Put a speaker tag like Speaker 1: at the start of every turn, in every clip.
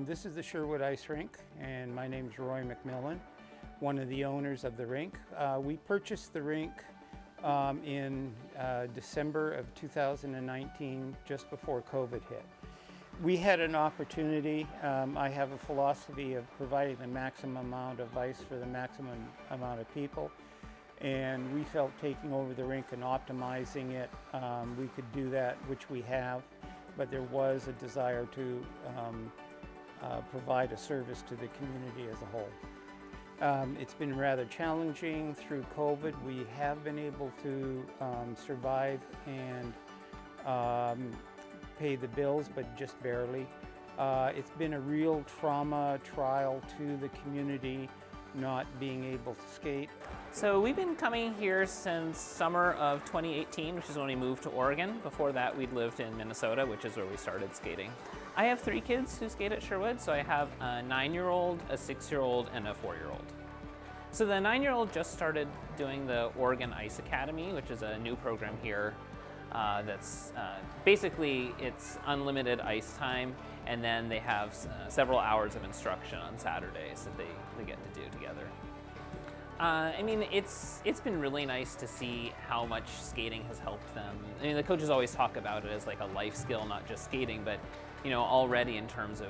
Speaker 1: This is the Sherwood Ice Rink, and my name is Roy McMillan, one of the owners of the rink. We purchased the rink in December of 2019, just before COVID hit. We had an opportunity. I have a philosophy of providing the maximum amount of ice for the maximum amount of people, and we felt taking over the rink and optimizing it, we could do that, which we have, but there was a desire to provide a service to the community as a whole. It's been rather challenging through COVID. We have been able to survive and pay the bills, but just barely. It's been a real trauma trial to the community not being able to skate.
Speaker 2: So we've been coming here since summer of 2018, which is when we moved to Oregon. Before that, we'd lived in Minnesota, which is where we started skating. I have 3 kids who skate at Sherwood, so I have a 9-year-old, a 6-year-old, and a 4-year-old. So the 9-year-old just started doing the Oregon Ice Academy, which is a new program here that's basically it's unlimited ice time, and then they have several hours of instruction on Saturdays that they get to do together. I mean, it's been really nice to see how much skating has helped them. I mean, the coaches always talk about it as like a life skill, not just skating, but you know, already in terms of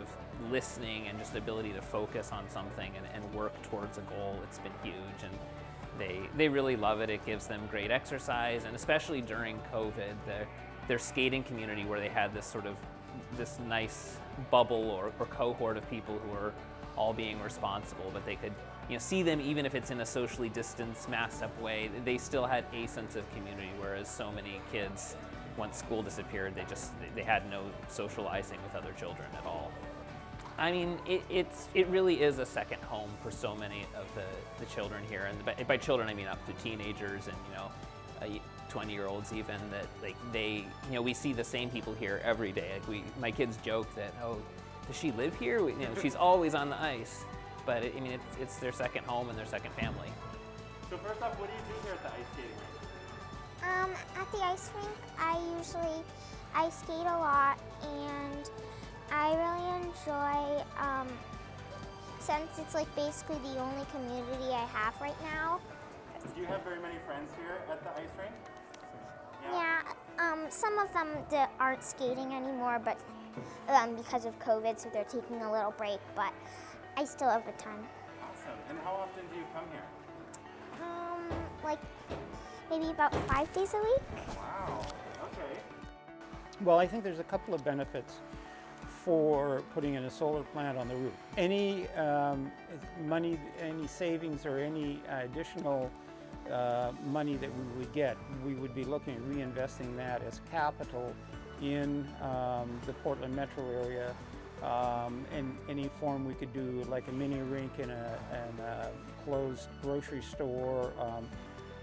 Speaker 2: listening and just the ability to focus on something and work towards a goal, it's been huge, and they really love it. It gives them great exercise, and especially during COVID, their skating community, where they had this sort of this nice bubble or cohort of people who were all being responsible, but they could see them even if it's in a socially distanced, masked up way. They still had a sense of community, whereas so many kids, once school disappeared, they had no socializing with other children at all. I mean, it really is a second home for so many of the children here, and by children I mean up to teenagers and 20-year-olds even, that like we see the same people here every day. Like my kids joke that, oh, does she live here? She's always on the ice, but I mean it's their second home and their second family.
Speaker 3: So first off, what do you do here at the ice skating rink?
Speaker 4: At the ice rink, I skate a lot, and I really enjoy, since it's like basically the only community I have right now.
Speaker 3: Do you have very many friends here at the ice rink?
Speaker 4: Yeah, some of them aren't skating anymore, but because of COVID, so they're taking a little break, but I still have a ton.
Speaker 3: Awesome. And how often do you come here?
Speaker 4: Like maybe about 5 days a week.
Speaker 3: Wow, okay.
Speaker 1: Well, I think there's a couple of benefits for putting in a solar plant on the roof. Any money, any savings, or any additional money that we would get, we would be looking at reinvesting that as capital in the Portland metro area, in any form we could do, like a mini rink in a closed grocery store.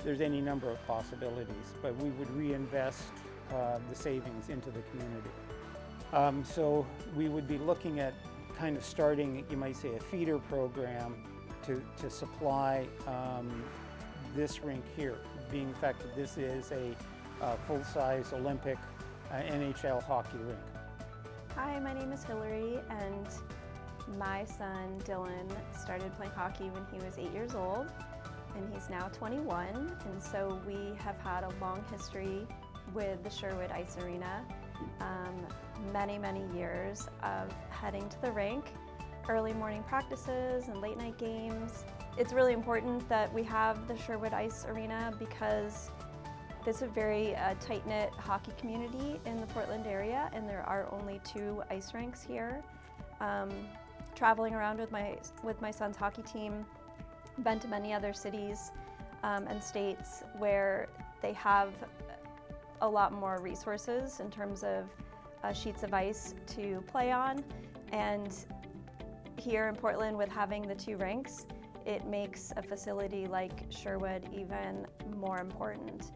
Speaker 1: There's any number of possibilities, but we would reinvest the savings into the community. So we would be looking at kind of starting, you might say, a feeder program to supply this rink here, being the fact that this is a full-size Olympic NHL hockey rink.
Speaker 5: Hi, my name is Hillary, and my son Dylan started playing hockey when he was 8 years old, and he's now 21, and so we have had a long history with the Sherwood Ice Arena. Many years of heading to the rink, early morning practices and late night games. It's really important that we have the Sherwood Ice Arena because there's a very tight-knit hockey community in the Portland area, and there are only 2 ice rinks here. Traveling around with my son's hockey team, been to many other cities and states where they have a lot more resources in terms of sheets of ice to play on, and here in Portland, with having the 2 rinks, it makes a facility like Sherwood even more important.